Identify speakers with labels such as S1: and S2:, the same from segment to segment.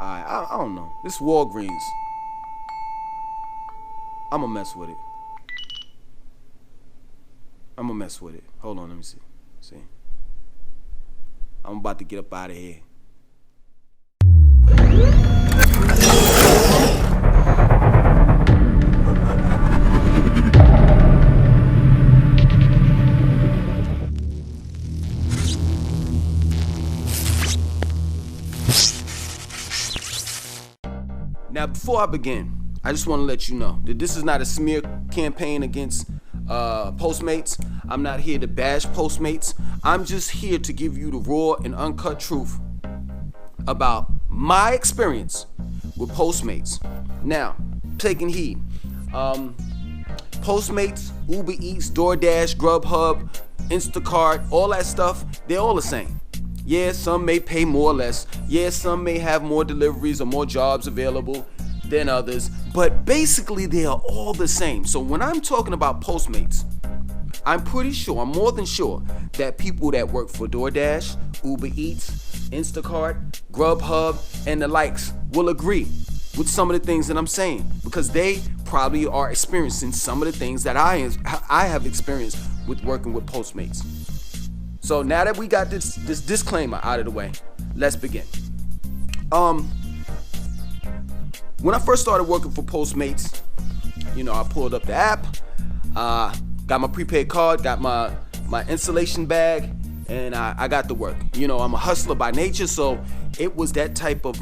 S1: I don't know. This Walgreens. I'ma mess with it. Hold on, let me see. I'm about to get up out of here. Now, before I begin, I just want to let you know that this is not a smear campaign against Postmates. I'm not here to bash Postmates. I'm just here to give you the raw and uncut truth about my experience with Postmates. Now, taking heed. Postmates, Uber Eats, DoorDash, Grubhub, Instacart, all that stuff, they're all the same. Yeah, some may pay more or less. Yeah, some may have more deliveries or more jobs available than others. But basically, they are all the same. So when I'm talking about Postmates, I'm more than sure that people that work for DoorDash, Uber Eats, Instacart, Grubhub, and the likes will agree with some of the things that I'm saying, because they probably are experiencing some of the things that I have experienced with working with Postmates. So now that we got this disclaimer out of the way, let's begin. When I first started working for Postmates, I pulled up the app, got my prepaid card, got my installation bag, and I got to work. I'm a hustler by nature, so it was that type of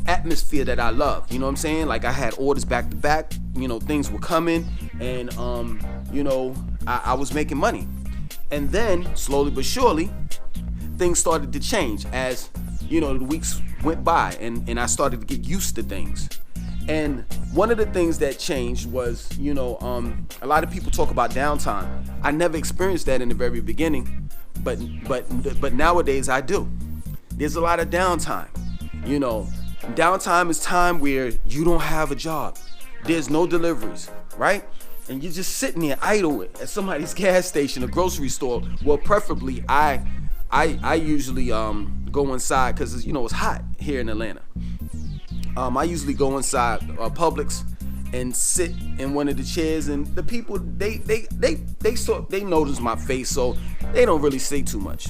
S1: atmosphere that I love. You know what I'm saying? Like, I had orders back to back, things were coming, and I was making money. And then, slowly but surely, things started to change as, the weeks went by, and I started to get used to things. And one of the things that changed was, a lot of people talk about downtime. I never experienced that in the very beginning, but nowadays I do. There's a lot of downtime. Downtime is time where you don't have a job. There's no deliveries, right? And you're just sitting there idle at somebody's gas station, a grocery store. Well, preferably, I usually go inside because it's hot here in Atlanta. I usually go inside Publix and sit in one of the chairs, and the people they notice my face, so they don't really say too much,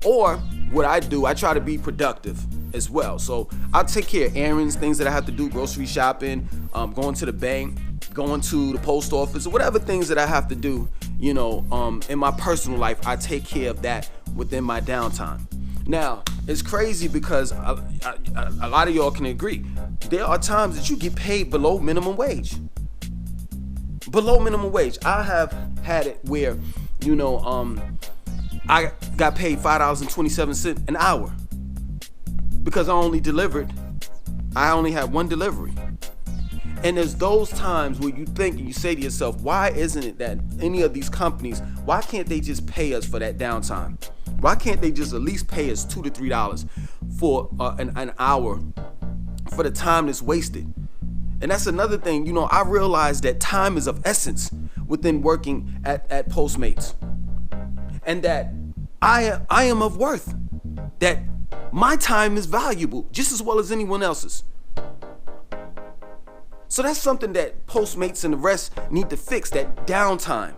S1: Or what I do, I try to be productive as well. So I'll take care of errands, things that I have to do, grocery shopping, going to the bank, going to the post office, or whatever things that I have to do, in my personal life. I take care of that within my downtime. Now, it's crazy because a lot of y'all can agree. There are times that you get paid below minimum wage. Below minimum wage. I have had it where, I got paid $5.27 an hour because I only had one delivery. And there's those times where you think and you say to yourself, why isn't it that any of these companies, why can't they just pay us for that downtime? Why can't they just at least pay us $2 to $3 for an hour for the time that's wasted? And that's another thing, I realized that time is of essence within working at Postmates. And that I am of worth. That my time is valuable just as well as anyone else's. So that's something that Postmates and the rest need to fix, that downtime.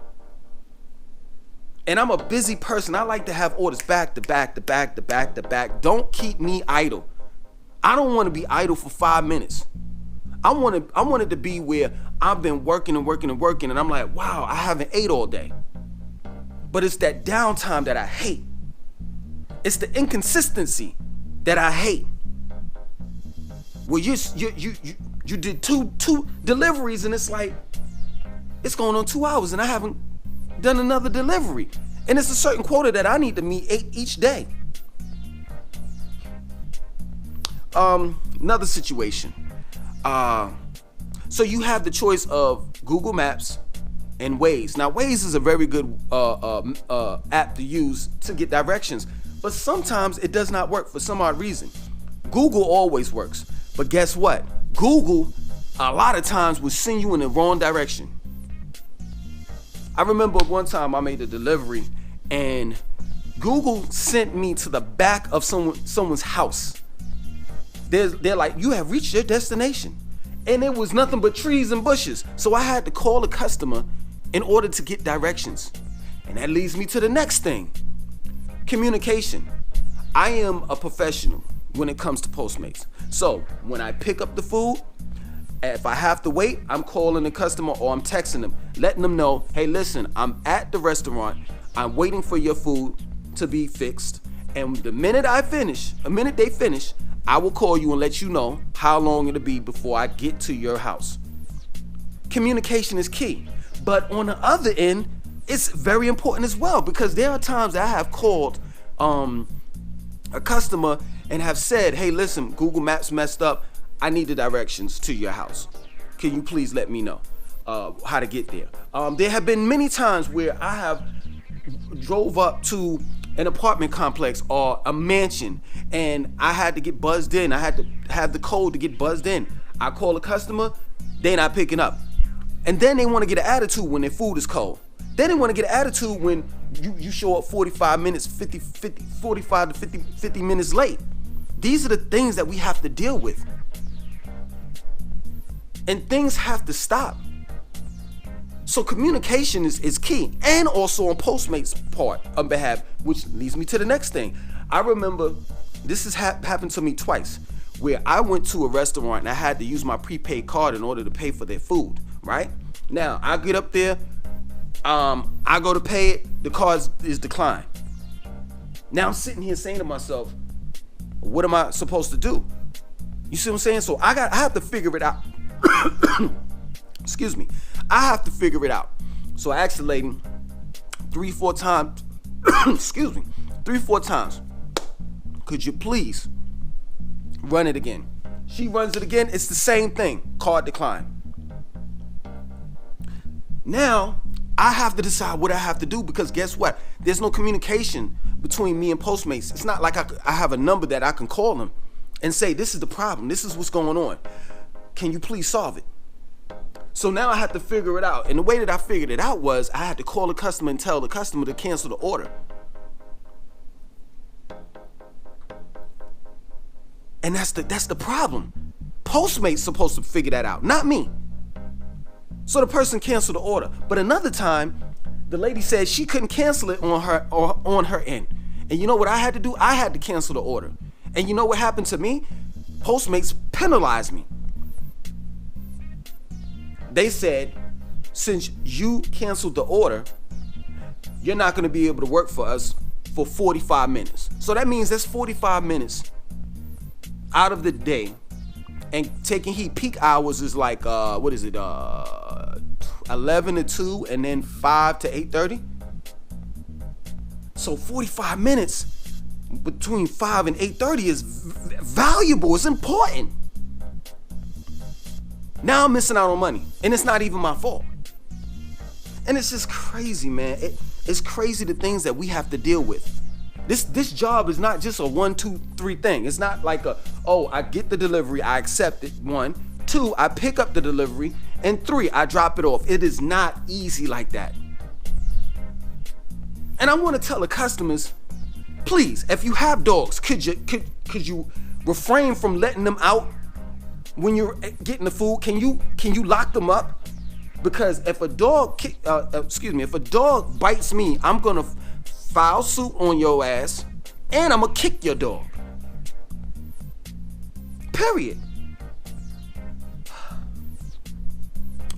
S1: And I'm a busy person. I like to have orders back to back to back to back to back. Don't keep me idle. I don't want to be idle for 5 minutes. I want it to be where I've been working and working and working, and I'm like, wow, I haven't ate all day. But it's that downtime that I hate. It's the inconsistency that I hate. Well, you did two deliveries, and it's like, it's going on 2 hours and I haven't done another delivery. And it's a certain quota that I need to meet each day. Another situation. So you have the choice of Google Maps and Waze. Now, Waze is a very good app to use to get directions, but sometimes it does not work for some odd reason. Google always works, but guess what? Google a lot of times will send you in the wrong direction. I remember one time I made a delivery and Google sent me to the back of someone's house. they're like, you have reached your destination. And it was nothing but trees and bushes. So I had to call a customer in order to get directions. And that leads me to the next thing. Communication. I am a professional when it comes to Postmates. So when I pick up the food, if I have to wait, I'm calling the customer or I'm texting them, letting them know, hey, listen, I'm at the restaurant. I'm waiting for your food to be fixed. And the minute they finish, I will call you and let you know how long it'll be before I get to your house. Communication is key. But on the other end, it's very important as well, because there are times that I have called a customer and have said, hey, listen, Google Maps messed up. I need the directions to your house. Can you please let me know how to get there? There have been many times where I have drove up to an apartment complex or a mansion and I had to get buzzed in. I had to have the code to get buzzed in. I call a customer, they not picking up. And then they want to get an attitude when their food is cold. Then they want to get an attitude when you show up 45 minutes, 45 to 50 minutes late. These are the things that we have to deal with. And things have to stop. So communication is key. And also on Postmates part on behalf, which leads me to the next thing. I remember this has happened to me twice, where I went to a restaurant and I had to use my prepaid card in order to pay for their food, right? Now, I get up there, I go to pay it, the card is declined. Now I'm sitting here saying to myself, what am I supposed to do? You see what I'm saying? So I have to figure it out. Excuse me. I have to figure it out. So I asked the lady 3-4 times, excuse me, 3-4 times, could you please run it again? She runs it again. It's the same thing. Card decline. Now, I have to decide what I have to do, because guess what? There's no communication between me and Postmates. It's not like I have a number that I can call them and say, this is the problem. This is what's going on. Can you please solve it? So now I have to figure it out. And the way that I figured it out was I had to call the customer and tell the customer to cancel the order. And that's the problem. Postmates supposed to figure that out, not me. So the person canceled the order. But another time, the lady said she couldn't cancel it on her end. And you know what I had to do? I had to cancel the order. And you know what happened to me? Postmates penalized me. They said, since you canceled the order, you're not going to be able to work for us for 45 minutes. So that means that's 45 minutes out of the day. And taking heat, peak hours is like, 11 to 2 and then 5 to 8:30. So 45 minutes between 5 and 8:30 is valuable. It's important. Now I'm missing out on money, and it's not even my fault. And it's just crazy, man. It's crazy the things that we have to deal with. This job is not just a 1, 2, 3 thing. It's not like I get the delivery, I accept it. 1, 2, I pick up the delivery, and 3, I drop it off. It is not easy like that. And I want to tell the customers, please, if you have dogs, could you refrain from letting them out when you're getting the food? Can you lock them up? Because if a dog bites me, I'm gonna file suit on your ass, and I'm gonna kick your dog. Period.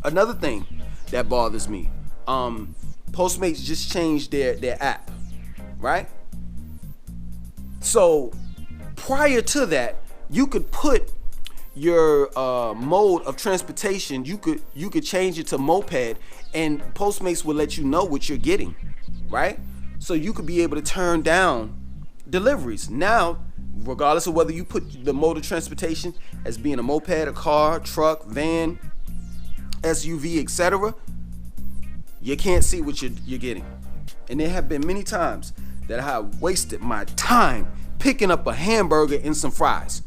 S1: Another thing that bothers me, Postmates just changed their app, right? So prior to that, you could put your mode of transportation, you could change it to moped, and Postmates will let you know what you're getting, right? So you could be able to turn down deliveries. Now, regardless of whether you put the mode of transportation as being a moped, a car, truck, van, SUV, etc., you can't see what you're getting. And there have been many times that I have wasted my time picking up a hamburger and some fries.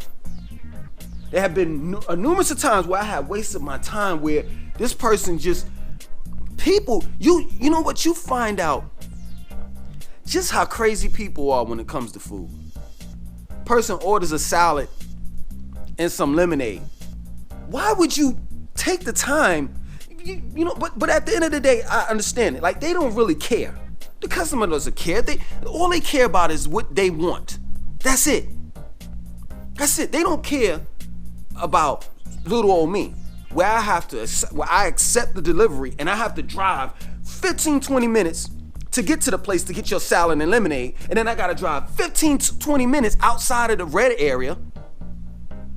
S1: There have been numerous of times where I have wasted my time where this person just, people, you know what, you find out just how crazy people are when it comes to food. Person orders a salad and some lemonade. Why would you take the time? You know, but at the end of the day, I understand it. Like, they don't really care. The customer doesn't care. All they care about is what they want. That's it. That's it. They don't care about little old me, where I accept the delivery and I have to drive 15, 20 minutes to get to the place to get your salad and lemonade, and then I gotta drive 15 to 20 minutes outside of the red area,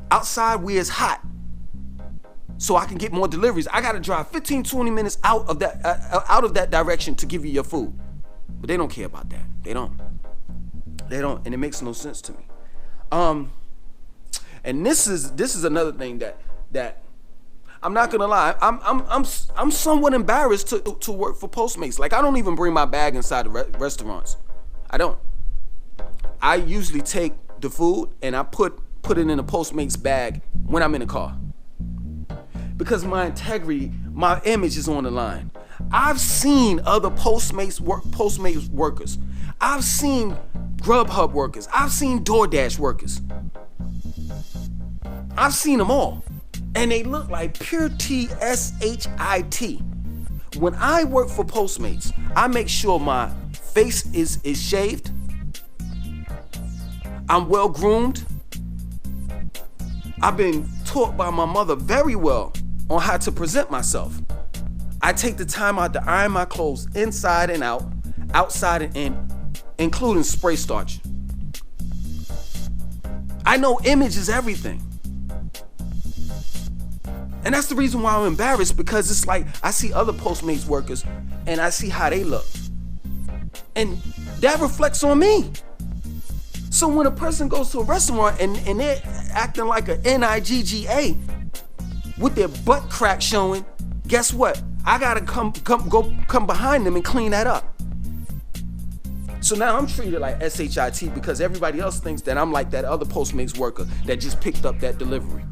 S1: outside where it's hot, so I can get more deliveries. I gotta drive 15, 20 minutes out of that direction to give you your food. But they don't care about that. They don't, and it makes no sense to me. And this is another thing that I'm not gonna lie. I'm somewhat embarrassed to work for Postmates. Like, I don't even bring my bag inside the restaurants. I don't. I usually take the food and I put it in a Postmates bag when I'm in the car, because my integrity, my image is on the line. I've seen other Postmates workers. I've seen Grubhub workers. I've seen DoorDash workers. I've seen them all. And they look like pure TSHIT. When I work for Postmates, I make sure my face is shaved. I'm well groomed. I've been taught by my mother very well on how to present myself. I take the time out to iron my clothes inside and out, outside and in, including spray starch. I know image is everything. And that's the reason why I'm embarrassed, because it's like I see other Postmates workers and I see how they look. And that reflects on me. So when a person goes to a restaurant and they're acting like a NIGGA with their butt crack showing, guess what? I gotta come behind them and clean that up. So now I'm treated like SHIT because everybody else thinks that I'm like that other Postmates worker that just picked up that delivery.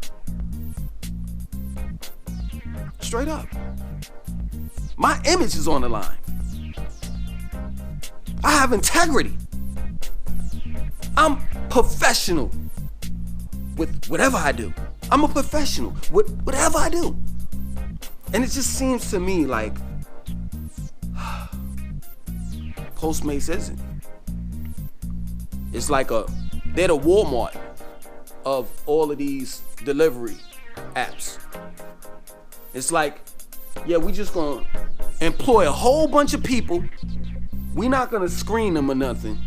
S1: Straight up. My image is on the line. I have integrity. I'm professional with whatever I do. I'm a professional with whatever I do. And it just seems to me like Postmates isn't. It's like they're the Walmart of all of these delivery apps. It's like, yeah, we just gonna employ a whole bunch of people. We're not gonna screen them or nothing.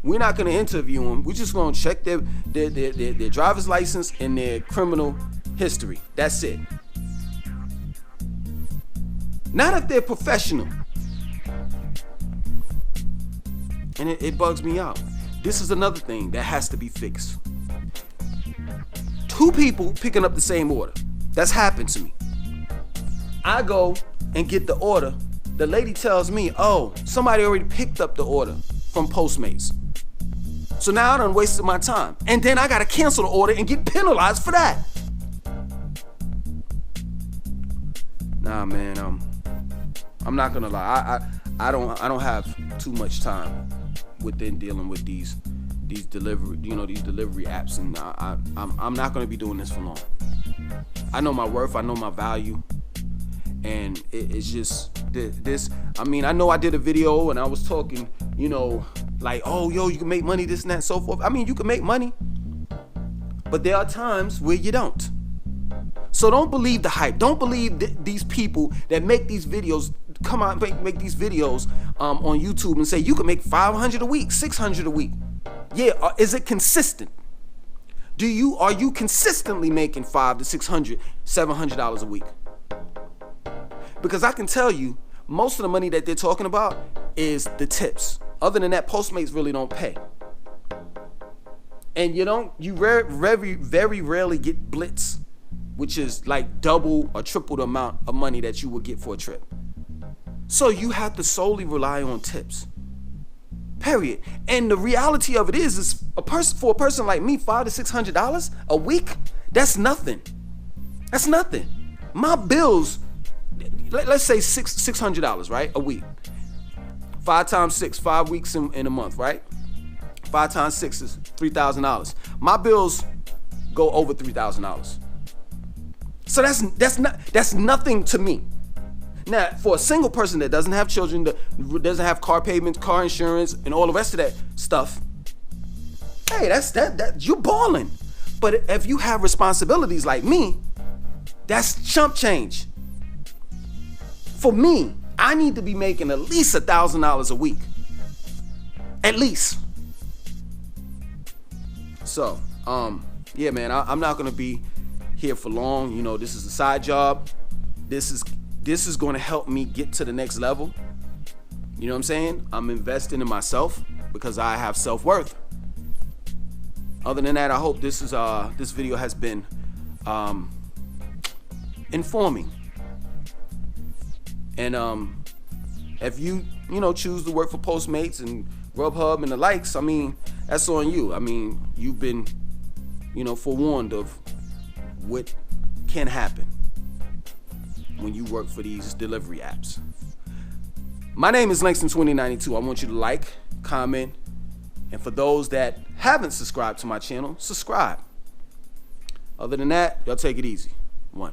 S1: We're not gonna interview them. We're just gonna check their driver's license and their criminal history. That's it. Not if they're professional. And it bugs me out. This is another thing that has to be fixed. 2 people picking up the same order. That's happened to me. I go and get the order. The lady tells me, oh, somebody already picked up the order from Postmates. So now I done wasted my time. And then I gotta cancel the order and get penalized for that. Nah, man, I'm not gonna lie. I don't have too much time within dealing with these delivery apps, and I'm not gonna be doing this for long. I know my worth. I know my value. And it's just this. I mean, I know I did a video and I was talking, like, oh, yo, you can make money, this and that, and so forth. I mean, you can make money, but there are times where you don't. So don't believe the hype. Don't believe these people that make these videos, come out and make these videos on YouTube and say you can make $500 a week, $600 a week. Yeah, is it consistent? Are you consistently making $500 to $600, $700 a week? Because I can tell you, most of the money that they're talking about is the tips. Other than that, Postmates really don't pay. And you very, very rarely get blitz, which is like double or triple the amount of money that you would get for a trip. So you have to solely rely on tips. Period. And the reality of it is for a person like me, $500 to $600 a week, that's nothing. That's nothing. My bills, let's say $600, right? A week. 5 times 6, 5 weeks in a month, right? 5 times 6 is $3,000. My bills go over $3,000. So that's nothing to me. Now, for a single person that doesn't have children, that doesn't have car payments, car insurance, and all the rest of that stuff, hey, that you're balling. But if you have responsibilities like me, that's chump change. For me, I need to be making at least $1,000 a week. At least. So, yeah, man, I'm not gonna be here for long. You know, this is a side job. This is going to help me get to the next level. You know what I'm saying? I'm investing in myself because I have self-worth. Other than that, I hope this video has been informing. And if you choose to work for Postmates and Grubhub and the likes, I mean, that's on you. I mean, you've been forewarned of what can happen when you work for these delivery apps. My name is Langston2092. I want you to like, comment, and for those that haven't subscribed to my channel, subscribe. Other than that, y'all take it easy. 1.